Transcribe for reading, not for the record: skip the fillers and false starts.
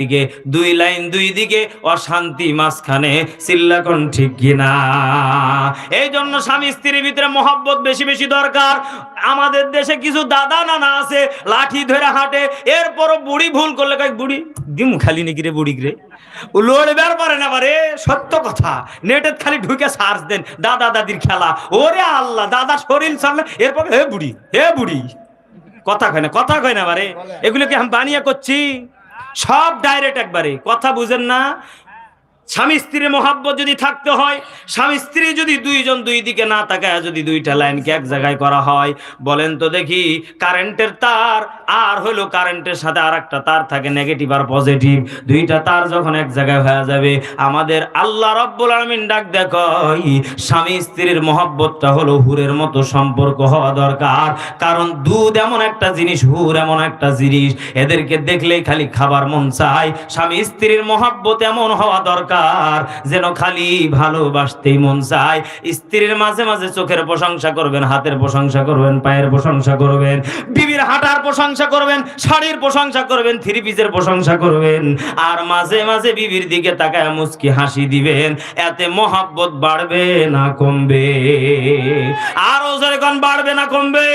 দিকে দুই লাইন দুই দিকে অশান্তি মাঝখানে, চিল্লাকন ঠিক কিনা? এই জন্য স্বামী স্ত্রীর ভিতরে মহব্বত বেশি বেশি দরকার। আমাদের দেশে কিছু দাদা নানা আছে লাঠি ধরে হাঁটে, এরপরও বুড়ি ভুল করলে কয় বুড়ি দিমু খালি নাকি রে বুড়ি রে, লড়বার পারে না পারে। সত্য কথা, নেটে খালি ঢুকে সার্চ দেন দাদা দাদির খেলা, ওরে আল্লাহ দাদা শরীর সামনে, এরপর হে বুড়ি হে বুড়ি, কথা কয় না কথা কয় না বারে। এগুলো কি আমি বানিয়ে করছি? সব ডাইরেক্ট একবারে, কথা বুঝেন না? স্বামী স্ত্রীর মহাব্বত যদি থাকতে হয়, স্বামী স্ত্রী যদি দুইজন দুই দিকে না তাকায় যদি দুইটা লাইনকে এক জায়গায় করা হয়, বলেন তো দেখি, কারেন্টের তার আর হলো কারেন্টের সাথে আর একটা তার থাকে নেগেটিভ আর পজিটিভ, দুইটা তার যখন এক জায়গায় হয়ে যাবে, আমাদের আল্লাহ রাব্বুল আলামিন ডাক দেখই স্বামী স্ত্রীর মহাব্বতটা হলো হুরের মতো সম্পর্ক হওয়া দরকার। কারণ দুধ এমন একটা জিনিস, হুর এমন একটা জিনিস, এদেরকে দেখলেই খালি খাবার মন চায়। স্বামী স্ত্রীর মহাব্বত এমন হওয়া দরকার যেন খালি ভালোবাসতেই মন চায়। স্ত্রীর মাঝে মাঝে চোখের প্রশংসা করবেন, হাতের প্রশংসা করবেন, পায়ের প্রশংসা করবেন, বিবির হাঁটার প্রশংসা করবেন, শাড়ির প্রশংসা করবেন, থ্রি পিসের প্রশংসা করবেন, আর মাঝে মাঝে বিবির দিকে তাকায় মুচকি হাসি দিবেন। এতে মহাব্বত বাড়বে না কমবে? আরো জোরে কোন বাড়বে না কমবে?